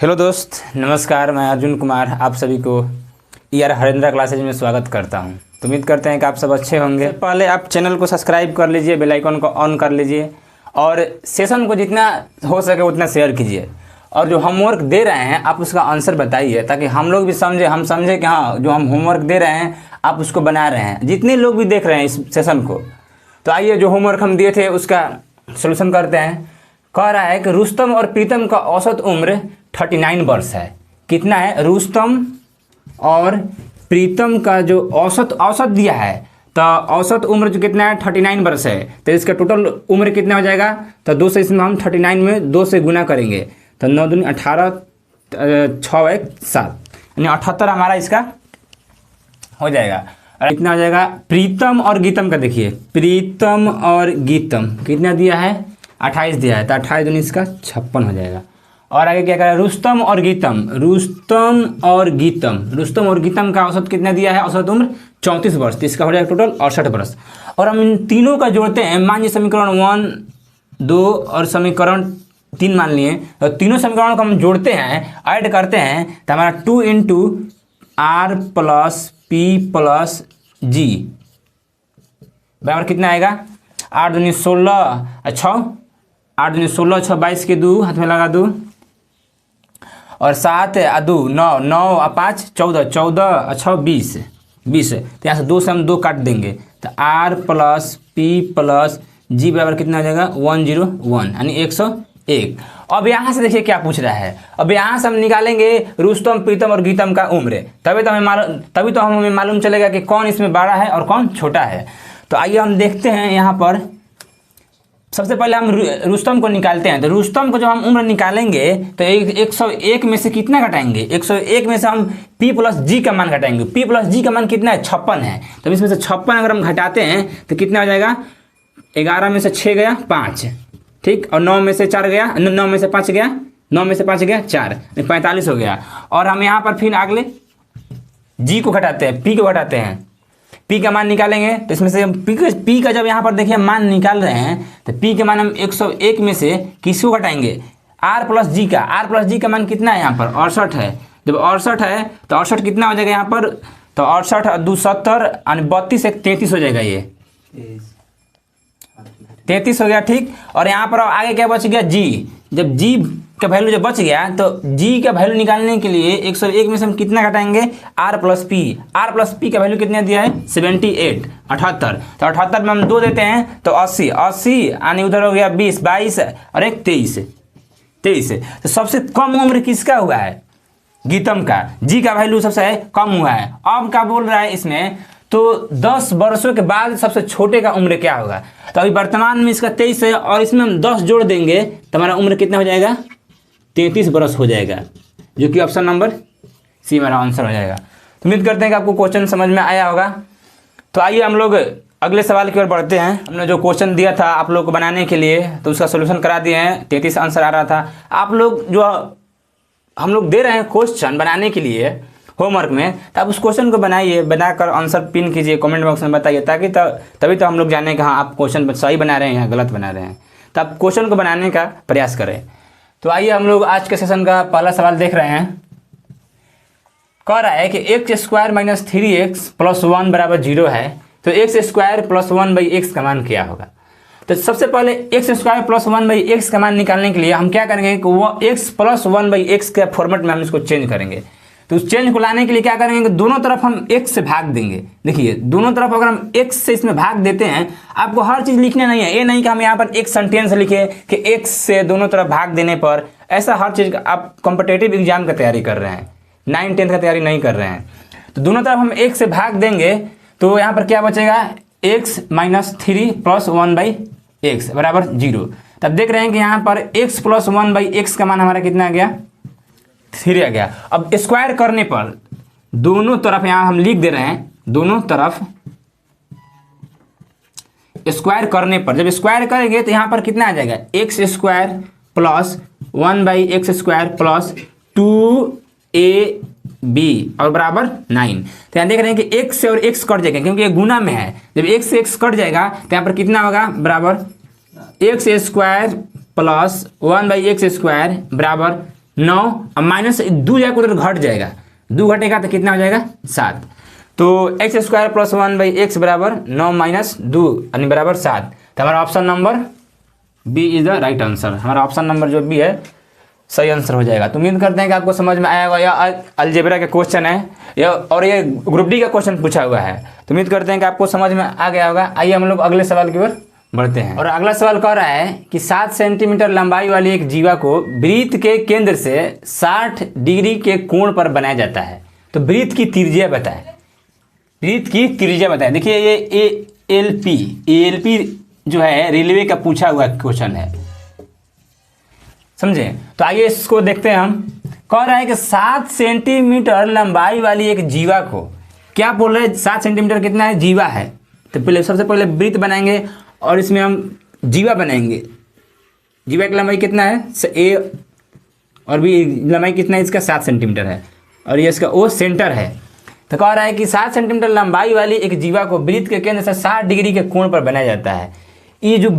Hello दोस्त, नमस्कार। मैं अर्जुन कुमार आप सभी को हरेंद्रा क्लासेज में स्वागत करता हूं। तो उम्मीद करते हैं कि आप सब अच्छे होंगे। पहले आप चैनल को सब्सक्राइब कर लीजिए, बेल आइकन को ऑन कर लीजिए और सेशन को जितना हो सके उतना शेयर कीजिए। और जो होमवर्क दे रहे हैं आप उसका आंसर बताइए, ताकि हम लोग भी हम समझें कि हाँ, जो हम होमवर्क दे रहे हैं आप उसको बना रहे हैं। जितने लोग भी देख रहे हैं इस सेशन को, तो आइए जो होमवर्क हम दिए थे उसका सोल्यूशन करते हैं। कह रहा है कि रुस्तम और प्रीतम का औसत उम्र 39 वर्ष है। कितना है? रुस्तम और प्रीतम का जो औसत दिया है, तो औसत उम्र जो कितना है 39 वर्ष है। तो इसका टोटल उम्र कितना हो जाएगा? तो 2 से इसमें हम 39 में 2 से गुना करेंगे तो 9 दूनी 18, 6 1 7, यानी 78 हमारा इसका हो जाएगा। और कितना हो जाएगा? प्रीतम और गीतम का देखिए, प्रीतम और गीतम कितना दिया है? 28 दिया है, तो 28 दूनी इसका 56 हो जाएगा। और आगे क्या करें? रुस्तम और गीतम का औसत कितना दिया है? औसत उम्र 34 वर्ष, तो इसका हो जाएगा टोटल 68 वर्ष। और हम इन तीनों का जोड़ते हैं। मान लीजिए समीकरण 1, 2 और समीकरण 3 मान लिए, तो तीनों समीकरणों को हम जोड़ते हैं, ऐड करते हैं, तो हमारा 2 into R plus P plus G बराबर कितना आएगा? 8 दूनी 16, 8 दूनी 16, 6 22 के 2 हाथ में लगा दो, और 7 2 9, 9 5 14, 14 6 20, 20। तो यहाँ से 2 से हम 2 काट देंगे, तो are plus P plus G बराबर कितना आ जाएगा? 101, यानी 101। अब यहाँ से देखिए क्या पूछ रहा है। अब यहाँ से हम निकालेंगे रुस्तम, प्रीतम और गीतम का उम्र, तभी तो हमें मालूम चलेगा कि कौन इसमें बड़ा है और कौन छोटा है। तो आइए हम देखते हैं। यहाँ पर सबसे पहले हम रुस्तम को निकालते हैं। तो रुस्तम को जब हम उम्र निकालेंगे तो 101 में से कितना घटाएंगे? 101 में से हम P प्लस जी का मान घटाएंगे। P प्लस जी का मान कितना है? 56 है। तो इसमें से 56 अगर हम घटाते हैं तो कितना हो जाएगा? 11 में से 6 गया 5, ठीक, और 9 में से 4 गया, 9 में से 5 गया, 9 में से 5 गया 4, 45 हो गया। और हम यहाँ पर फिर अगले जी को घटाते हैं, P को घटाते हैं, P का मान निकालेंगे। तो इसमें से हम P का जब यहाँ पर देखिए मान निकाल रहे हैं, तो P के मान हम 101 में से किसको घटाएंगे? R प्लस जी का। R प्लस जी का मान कितना है? यहाँ पर 68 है। जब 68 है तो 68 कितना हो जाएगा यहाँ पर? तो 68 2 70, यानी 32 1 33 हो जाएगा। ये 33 हो गया, ठीक। और यहाँ पर आगे क्या बच गया? जी। जब जी का वैल्यू जब बच गया तो जी का वैल्यू निकालने के लिए 101 में से हम कितना घटाएंगे? R प्लस पी का वैल्यू कितना दिया है? 78, 78। तो 78 में हम 2 देते हैं तो 80, यानी उधर हो गया 20, 22 और एक 23। तो सबसे कम उम्र किसका हुआ है? गीतम का। जी का वैल्यू सबसे कम हुआ है। अब क्या बोल रहा है इसमें? तो 10 वर्षों के बाद सबसे छोटे का उम्र क्या होगा? तो अभी वर्तमान में इसका 23 है, और इसमें हम 10 जोड़ देंगे तो हमारा उम्र कितना हो जाएगा? 33 वर्ष हो जाएगा, जो कि ऑप्शन नंबर सी हमारा आंसर हो जाएगा। तो उम्मीद करते हैं कि आपको क्वेश्चन समझ में आया होगा। तो आइए हम लोग अगले सवाल की ओर बढ़ते हैं। हमने जो क्वेश्चन दिया था आप लोग को बनाने के लिए, तो उसका सोल्यूशन करा दिए हैं। 33 आंसर आ रहा था। आप लोग जो हम लोग दे रहे हैं क्वेश्चन बनाने के लिए होमवर्क में, तो आप उस क्वेश्चन को बनाइए, बनाकर आंसर पिन कीजिए, कमेंट बॉक्स में बताइए, ताकि तभी तो हम लोग जाने कि हाँ आप क्वेश्चन सही बना रहे हैं या गलत बना रहे हैं। तो आप क्वेश्चन को बनाने का प्रयास करें। तो आइए हम लोग आज के सेशन का पहला सवाल देख रहे हैं। कह रहा है कि x² - 3x + 1 बराबर 0 है, तो x² + 1/x का मान क्या होगा? तो सबसे पहले x² + 1/x का मान निकालने के लिए हम क्या करेंगे कि वो x + 1/x के फॉर्मेट में हम इसको चेंज करेंगे। तो उस चेंज को लाने के लिए क्या करेंगे कि दोनों तरफ हम x से भाग देंगे। देखिए दोनों तरफ अगर हम x से इसमें भाग देते हैं, आपको हर चीज़ लिखना नहीं है। ये नहीं कि हम यहाँ पर एक सेंटेंस लिखे कि x से दोनों तरफ भाग देने पर, ऐसा हर चीज़ आप कॉम्पिटिटिव एग्जाम का तैयारी कर रहे हैं, 9 10 का तैयारी नहीं कर रहे हैं। तो दोनों तरफ हम x से भाग देंगे तो यहाँ पर क्या बचेगा? x - 3 + 1/x बराबर 0। तब देख रहे हैं कि यहाँ पर x + 1/x का मान हमारा कितना आ गया? 3 आ गया। अब स्क्वायर करने पर दोनों तरफ यहाँ हम लिख दे रहे हैं, दोनों तरफ स्क्वायर करने पर, जब स्क्वायर करेंगे तो यहाँ पर कितना आ जाएगा? x² + 1/x² + 2ab और बराबर 9। तो यहाँ देख रहे हैं कि x से और x कट जाएगा, क्योंकि ये गुना में है। जब x से x कट जाएगा तो यहाँ पर कितना होगा? बराबर x² + 1/x² बराबर 9, अब माइनस 2 जाएगा उधर घट जाएगा, 2 घटेगा तो कितना हो जाएगा 7। तो एक्स स्क्वायर प्लस 1/x बराबर 9 माइनस 2 यानी बराबर 7। तो हमारा option number B is the right answer. हमारा ऑप्शन नंबर जो बी है सही आंसर हो जाएगा। तो उम्मीद करते हैं कि आपको समझ में आया होगा। यह अलजेब्रा का क्वेश्चन है और ये ग्रुप डी का क्वेश्चन पूछा हुआ है। तो उम्मीद करते हैं कि आपको समझ में आ गया होगा। आइए हम लोग अगले सवाल की ओर बढ़ते हैं। और अगला सवाल कह रहा है कि 7 सेंटीमीटर लंबाई वाली एक जीवा को वृत्त के केंद्र से 60 डिग्री के कोण पर बनाया जाता है। तो वृत्त की त्रिज्या बताएं, वृत्त की त्रिज्या बताएं। देखिए ये ALP जो है रेलवे का पूछा हुआ क्वेश्चन है, समझे। तो आइए इसको देखते हैं। हम कह रहा है कि 7 सेंटीमीटर लंबाई वाली एक जीवा को, क्या बोल रहे हैं 7 सेंटीमीटर कितना है, जीवा है। तो पहले सबसे पहले वृत्त बनाएंगे और इसमें हम जीवा बनाएंगे। जीवा की लंबाई कितना है ए, और भी लंबाई कितना है इसका 7 सेंटीमीटर है, और ये इसका ओ सेंटर है। तो कह रहा है कि 7 सेंटीमीटर लंबाई वाली एक जीवा को वृत्त के केंद्र से 60 डिग्री के कोण पर बनाया जाता है। ये जो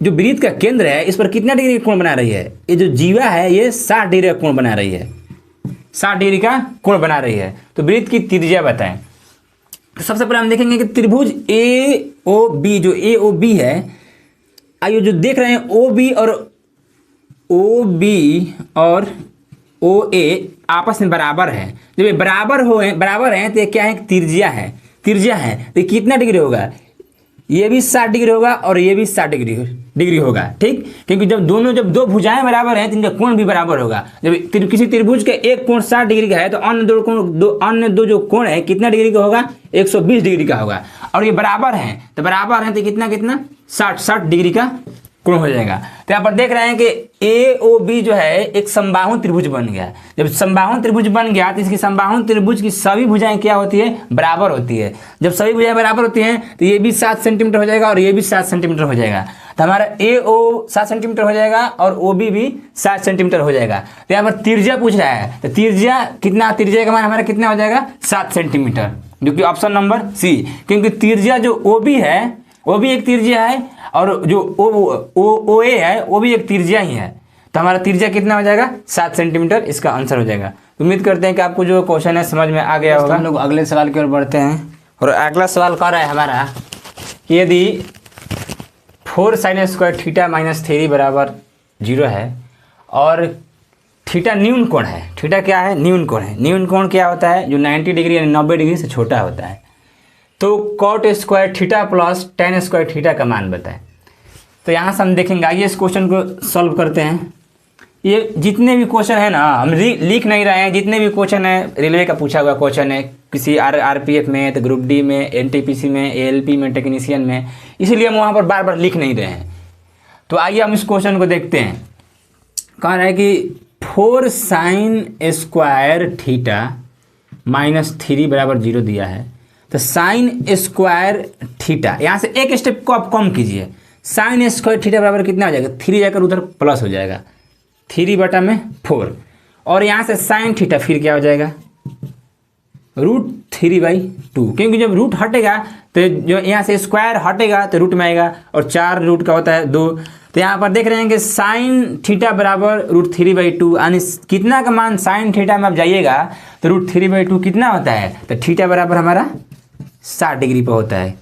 वृत्त का केंद्र है इस पर कितना डिग्री का कोण बना रही है, ये जो जीवा है ये 60 डिग्री का कोण बना रही है, 60 डिग्री का कोण बना रही है। तो वृत्त की त्रिज्या बताएं। तो सबसे पहले हम देखेंगे कि त्रिभुज AOB, जो AOB है, आइए जो देख रहे हैं OB और OA आपस में बराबर है। जब ये बराबर हैं तो ये क्या है, त्रिज्या है। तो कितना डिग्री होगा, ये भी 60 डिग्री होगा और ये भी 60 डिग्री होगा, ठीक। क्योंकि जब दो भुजाएं बराबर हैं तो इनका कोण भी बराबर होगा। जब किसी त्रिभुज के एक कोण 60 डिग्री का है तो अन्य दो जो कोण है कितना डिग्री का होगा, 120 डिग्री का होगा। और ये बराबर हैं तो कितना 60 डिग्री का कोण हो जाएगा। तो यहाँ पर देख रहे हैं कि AOB जो है एक समबाहु त्रिभुज बन गया। जब समबाहु त्रिभुज बन गया तो इसकी समबाहु त्रिभुज की सभी भुजाएं क्या होती है, बराबर होती है। जब सभी भुजाएं बराबर होती हैं तो ये भी 7 सेंटीमीटर हो जाएगा और ये भी 7 सेंटीमीटर हो जाएगा। तो हमारा AO 7 सेंटीमीटर हो जाएगा और OB भी 7 सेंटीमीटर हो जाएगा। तो यहाँ पर त्रिज्या पूछ रहा है, तो त्रिज्या का मान हमारा कितना हो जाएगा, 7 सेंटीमीटर, जो कि ऑप्शन नंबर सी। क्योंकि त्रिज्या जो OB है वो भी एक त्रिज्या है और जो OA है वो भी एक त्रिज्या ही है। तो हमारा त्रिज्या कितना हो जाएगा, 7 सेंटीमीटर, इसका आंसर हो जाएगा। उम्मीद करते हैं कि आपको जो क्वेश्चन है समझ में आ गया होगा। हम लोग अगले सवाल की ओर बढ़ते हैं। और अगला सवाल कह रहा है हमारा, यदि 4 sin स्क्वायर थीटा माइनस 3 बराबर 0 है और थीटा न्यून कोण है। थीटा क्या है, न्यून कोण है। न्यून कोण क्या होता है, जो 90 डिग्री यानी 90 डिग्री से छोटा होता है। तो cot square theta plus ten square theta का मान बताएं। तो यहाँ से हम देखेंगे, आइए इस क्वेश्चन को सॉल्व करते हैं। ये जितने भी क्वेश्चन है ना हम लिख नहीं रहे हैं, जितने भी क्वेश्चन है रेलवे का पूछा हुआ क्वेश्चन है, किसी RPF में, तो ग्रुप डी में, NTPC में, ALP में, टेक्नीशियन में, इसीलिए हम वहाँ पर बार बार लिख नहीं रहे हैं। तो आइए हम इस क्वेश्चन को देखते हैं। कह रहा है कि 4 sin स्क्वायर थीटा माइनस 3 बराबर 0 दिया है। तो साइन स्क्वायर थीटा, यहाँ से एक स्टेप को आप कम कीजिए। साइन स्क्वायर थीटा बराबर कितना हो जाएगा, 3 जाकर उधर प्लस हो जाएगा, 3/4। और यहाँ से साइन थीटा फिर क्या हो जाएगा, √3/2। क्योंकि जब रूट हटेगा तो जो यहाँ से स्क्वायर हटेगा तो रूट में आएगा, और 4 रूट का होता है 2। तो यहाँ पर देख रहे हैं कि साइन थीटा बराबर √3/2, यानी कितना का मान साइन थीटा में आप जाइएगा तो √3/2 कितना होता है, तो थीटा बराबर हमारा 60 डिग्री पर होता है,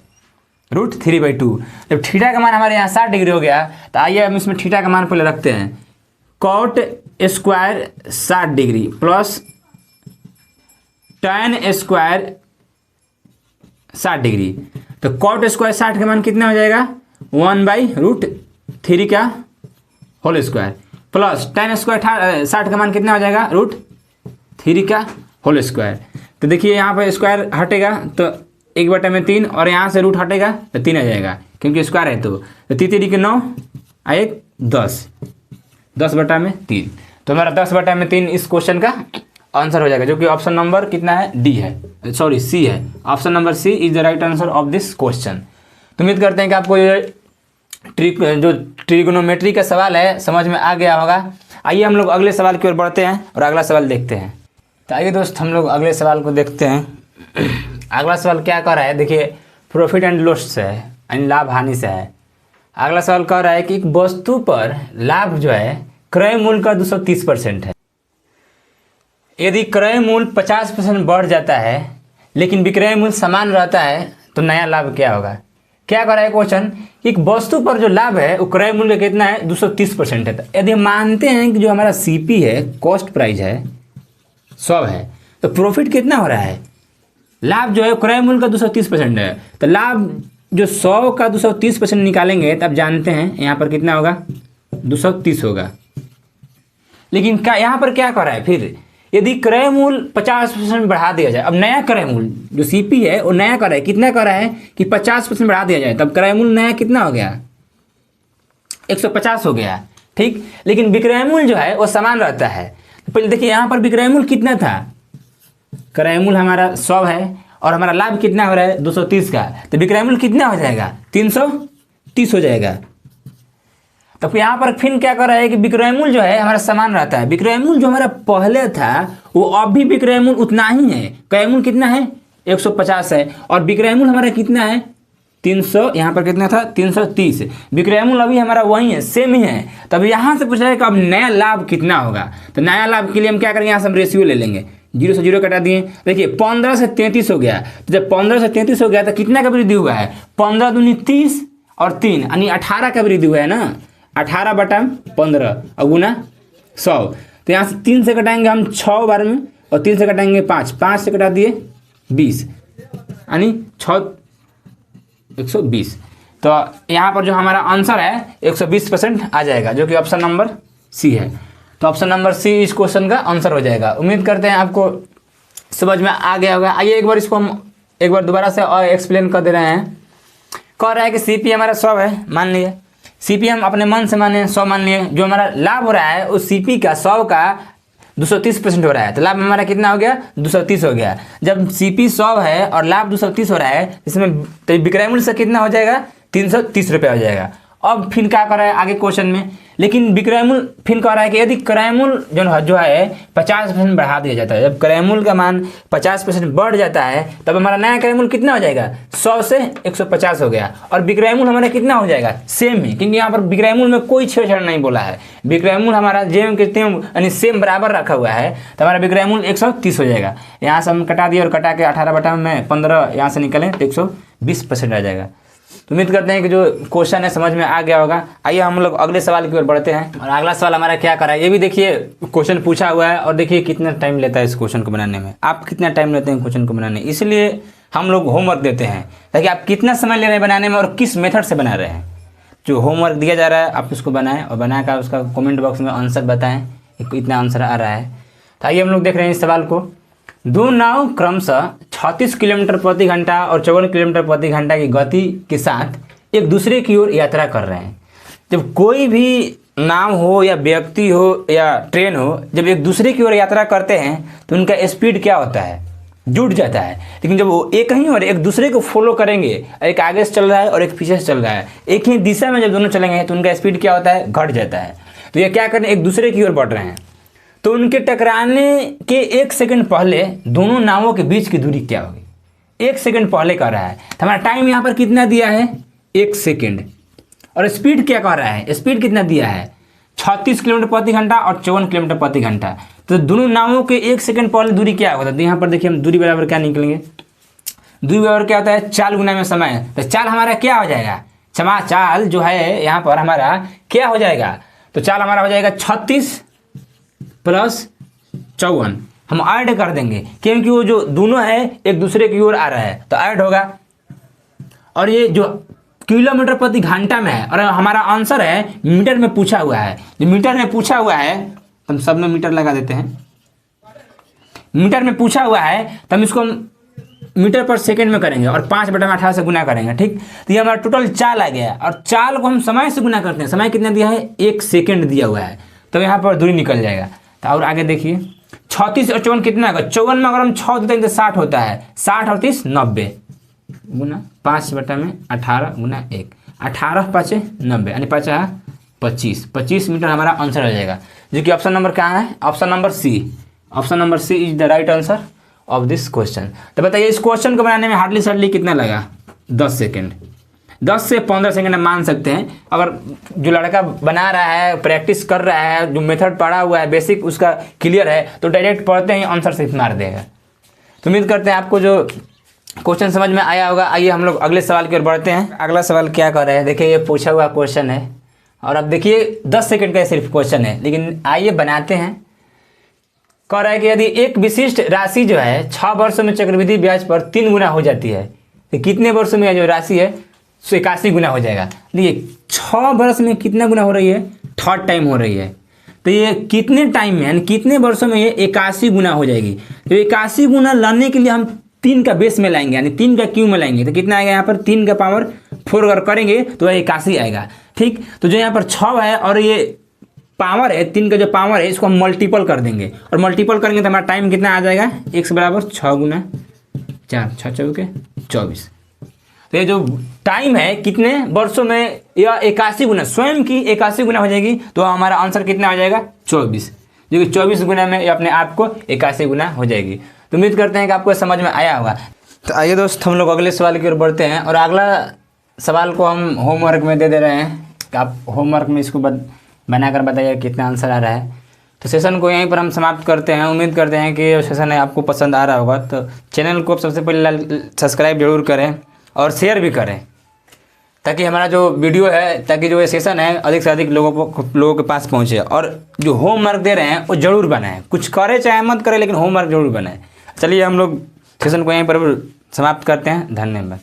√3/2। जब थीटा का मान हमारे यहाँ 60 डिग्री हो गया तो आइए हम इसमें थीटा का मान पहले रखते हैं। Cot square 60 degree plus tan square 60 degree. तो कॉट स्क्वायर 60 का मान कितना हो जाएगा, 1/√3 का whole square, plus tan square 60 का मान कितना हो जाएगा, √3 का होल स्क्वायर। तो देखिए यहाँ पर स्क्वायर हटेगा तो 1/3, और यहाँ से रूट हटेगा तो 3 आ जाएगा, क्योंकि स्क्वायर है। तो 3 के 9 1 10, 10/3। तो हमारा 10/3 इस क्वेश्चन का आंसर हो जाएगा, जो कि ऑप्शन नंबर कितना है, डी है, सॉरी सी है। Option number C is the right answer of this question. तो उम्मीद करते हैं कि आपको ये जो ट्रिग्नोमेट्री का सवाल है समझ में आ गया होगा। आइए हम लोग अगले सवाल की ओर बढ़ते हैं और अगला सवाल देखते हैं। तो आइए दोस्त हम लोग अगले सवाल को देखते हैं। अगला सवाल क्या कर रहा है, देखिए प्रॉफिट एंड लॉस से है, यानी लाभ हानि से है। अगला सवाल कह रहा है कि एक वस्तु पर लाभ जो है क्रय मूल्य का 230% है। यदि क्रय मूल्य 50% बढ़ जाता है लेकिन विक्रय मूल्य समान रहता है तो नया लाभ क्या होगा? क्या कर रहा है क्वेश्चन, एक वस्तु पर जो लाभ है वो क्रय मूल्य कितना है? 230% है। यदि हम मानते हैं कि जो हमारा सीपी है, कॉस्ट प्राइस है, 100 है, तो प्रॉफिट कितना हो रहा है? लाभ जो है क्रय मूल्य का 230% है, तो लाभ जो 100 का 230% निकालेंगे तब जानते हैं यहाँ पर कितना होगा? 230 होगा। लेकिन क्या यहाँ पर क्या कर रहा है फिर, यदि क्रय मूल्य 50% बढ़ा दिया जाए, अब नया क्रय मूल्य जो सीपी है वो नया कर रहा है, कितना कर रहा है कि 50% बढ़ा दिया जाए, तब क्रय मूल्य नया कितना हो गया? 150 हो गया, ठीक। लेकिन विक्रय मूल्य जो है वो समान रहता है। तो पहले देखिए यहाँ पर विक्रय मूल्य कितना था, क्रय मूल्य हमारा 100 है और हमारा लाभ कितना हो रहा है? 230 का, तो विक्रय मूल्य कितना हो जाएगा? 330 हो जाएगा। तो यहाँ पर फिर क्या कर रहा है कि विक्रय मूल्य जो है हमारा समान रहता है। विक्रय मूल्य जो हमारा पहले था वो अब भी विक्रय मूल्य उतना ही है। क्रय मूल्य कितना है? 150 है और विक्रय मूल्य हमारा कितना है? 300। यहाँ पर कितना था? 330। विक्रय मूल्य अभी हमारा वही है, सेम ही है। तब यहाँ से पूछा है कि अब नया लाभ कितना होगा। तो नया लाभ के लिए हम क्या करेंगे, यहाँ से हम रेशियो ले लेंगे, 0 से 0 कटा दिए। देखिए 15 से 33 हो गया। तो जब 15 से 33 हो गया तो कितना का वृद्धि हुआ है? 15 दूनी 30 और 3 यानी 18 का वृद्धि हुआ है ना। 18/15 और गुना 100। तो यहाँ से 3 से कटाएंगे हम 6 बार में और 3 से कटाएंगे 5, 5 से कटा दिए 20 यानी 6 120। तो यहाँ पर जो हमारा आंसर है 120% आ जाएगा, जो कि ऑप्शन नंबर सी है। तो ऑप्शन नंबर सी इस क्वेश्चन का आंसर हो जाएगा। उम्मीद करते हैं आपको समझ में आ गया होगा। आइए एक बार इसको हम एक बार दोबारा से और एक्सप्लेन कर दे रहे हैं। कह रहा है कि सीपी हमारा 100 है, मान लिए सीपी हम अपने मन से माने 100 मान लिए। जो हमारा लाभ हो रहा है उस सीपी का 100 का 230% हो रहा है, तो लाभ हमारा कितना हो गया? 230 हो गया। जब सीपी 100 है और लाभ 230 हो रहा है, इसमें तो विक्रय मूल्य से कितना हो जाएगा? 330 रुपये हो जाएगा। अब फिर क्या कर रहा है आगे क्वेश्चन में, लेकिन विक्रय मूल्य फिर कह रहा है कि यदि क्रय मूल्य जो है 50% बढ़ा दिया जाता है। जब क्रय मूल्य का मान 50% बढ़ जाता है तब हमारा नया क्रय मूल्य कितना हो जाएगा? 100 से 150 हो गया। और विक्रय मूल्य हमारा कितना हो जाएगा? सेम ही, क्योंकि यहाँ पर विक्रय मूल्य में कोई छेड़छाड़ नहीं बोला है। विक्रय मूल्य हमारा जेम के तेम यानी सेम बराबर रखा हुआ है, तो हमारा विक्रय मूल्य 130 हो जाएगा। यहाँ से हम कटा दिए और कटा के 18/15 यहाँ से निकलें तो 120% आ जाएगा। तो उम्मीद करते हैं कि जो क्वेश्चन है समझ में आ गया होगा। आइए हम लोग अगले सवाल की ओर बढ़ते हैं। और अगला सवाल हमारा क्या करा है ये भी देखिए, क्वेश्चन पूछा हुआ है और देखिए कितना टाइम लेता है इस क्वेश्चन को बनाने में। आप कितना टाइम लेते हैं क्वेश्चन को बनाने, इसलिए हम लोग होमवर्क देते हैं ताकि आप कितना समय ले रहे हैं बनाने में और किस मेथड से बना रहे हैं। जो होमवर्क दिया जा रहा है आप उसको बनाएं और बनाकर उसका कॉमेंट बॉक्स में आंसर बताएँ इतना आंसर आ रहा है। तो आइए हम लोग देख रहे हैं इस सवाल को। दो नाव क्रमशः 36 किलोमीटर प्रति घंटा और 54 किलोमीटर प्रति घंटा की गति के साथ एक दूसरे की ओर यात्रा कर रहे हैं। जब कोई भी नाव हो या व्यक्ति हो या ट्रेन हो, जब एक दूसरे की ओर यात्रा करते हैं तो उनका स्पीड क्या होता है? जुड़ जाता है। लेकिन जब वो एक ही और एक दूसरे को फॉलो करेंगे, एक आगे से चल रहा है और एक पीछे से चल रहा है, एक ही दिशा में जब दोनों चलेंगे तो उनका स्पीड क्या होता है? घट जाता है। तो ये क्या कर रहे हैं? एक दूसरे की ओर बढ़ रहे हैं। तो उनके टकराने के 1 सेकंड पहले दोनों नावों के बीच की दूरी क्या होगी? 1 सेकंड पहले कर रहा है, तो हमारा टाइम यहाँ पर कितना दिया है? 1 सेकंड। और स्पीड क्या कर रहा है? स्पीड कितना दिया है? 36 किलोमीटर प्रति घंटा और 54 किलोमीटर प्रति घंटा। तो दोनों नावों के 1 सेकंड पहले दूरी क्या होता है? तो यहाँ पर देखिए हम दूरी बराबर क्या निकलेंगे? दूरी बराबर क्या होता है? चाल गुना में समय। तो चाल हमारा क्या हो जाएगा? चाल जो है यहाँ पर हमारा क्या हो जाएगा? तो चाल हमारा हो जाएगा 36 प्लस 54। हम ऐड कर देंगे क्योंकि वो जो दोनों है एक दूसरे की ओर आ रहा है तो ऐड होगा। और ये जो किलोमीटर प्रति घंटा में है और हमारा आंसर है मीटर में पूछा हुआ है। जो मीटर में पूछा हुआ है तो हम सब में मीटर लगा देते हैं। मीटर में पूछा हुआ है तो हम इसको मीटर पर सेकंड में करेंगे और 5/18 से गुना करेंगे, ठीक। तो ये हमारा टोटल चाल आ गया और चाल को हम समय से गुना करते हैं। समय कितना दिया है? 1 सेकंड दिया हुआ है, तो यहाँ पर दूरी निकल जाएगा। तो और आगे देखिए 36 और 54 कितना होगा? 54 में अगर हम 6 देते हैं तो 60 होता है। 60 और 30 90 गुना 5/18 गुना 1, 18 5 90 यानी 25 25 मीटर हमारा आंसर हो जाएगा, जो कि ऑप्शन नंबर कहाँ है? Option number C. Option number C is the right answer of this question. तो बताइए इस क्वेश्चन को बनाने में हार्डली कितना लगा? 10 सेकेंड। 10 से 15 सेकंड हम मान सकते हैं। अगर जो लड़का बना रहा है, प्रैक्टिस कर रहा है, जो मेथड पढ़ा हुआ है, बेसिक उसका क्लियर है, तो डायरेक्ट पढ़ते ही आंसर सिर्फ मार देगा। तो उम्मीद करते हैं आपको जो क्वेश्चन समझ में आया होगा। आइए हम लोग अगले सवाल की ओर बढ़ते हैं। अगला सवाल क्या कर रहे हैं, देखिए ये पूछा हुआ क्वेश्चन है और अब देखिए 10 सेकंड का सिर्फ क्वेश्चन है, लेकिन आइए बनाते हैं। कह रहा है कि यदि एक विशिष्ट राशि जो है 6 वर्षों में चक्रवृद्धि ब्याज पर 3 गुना हो जाती है, तो कितने वर्षों में जो राशि है 81 गुना हो जाएगा। देखिए 6 वर्ष में कितना गुना हो रही है, 3rd टाइम हो रही है। तो ये कितने टाइम में यानी कितने वर्षों में ये 81 गुना हो जाएगी। तो 81 गुना लाने के लिए हम 3 का बेस में लाएंगे, यानी 3 का क्यूब में लाएंगे। तो कितना आएगा यहाँ पर, 3 का पावर 4 अगर करेंगे तो 81 आएगा। ठीक, तो जो यहाँ पर 6 है और ये पावर है, 3 का जो पावर है इसको हम मल्टीपल कर देंगे और मल्टीपल करेंगे तो हमारा टाइम कितना आ जाएगा, x बराबर 6 गुना 4, 6 चौके 24। तो ये जो टाइम है कितने वर्षों में, यह 81 गुना, स्वयं की 81 गुना हो जाएगी। तो हमारा आंसर कितना हो जाएगा, 24, जो कि 24 गुना में ये अपने आप को 81 गुना हो जाएगी। तो उम्मीद करते हैं कि आपको समझ में आया होगा। तो आइए दोस्त हम लोग अगले सवाल की ओर बढ़ते हैं और अगला सवाल को हम होमवर्क में दे दे रहे हैं। आप होमवर्क में इसको बनाकर बताइए कितना आंसर आ रहा है। तो सेशन को यहीं पर हम समाप्त करते हैं। उम्मीद करते हैं कि ये सेशन है आपको पसंद आ रहा होगा। तो चैनल को सबसे पहले सब्सक्राइब जरूर करें और शेयर भी करें, ताकि हमारा जो वीडियो है, ताकि जो ये सेशन है अधिक से अधिक लोगों के पास पहुँचे। और जो होमवर्क दे रहे हैं वो जरूर बनाएं, कुछ करें चाहे मत करें, लेकिन होमवर्क जरूर बनाएं। चलिए हम लोग सेशन को यहीं पर समाप्त करते हैं। धन्यवाद।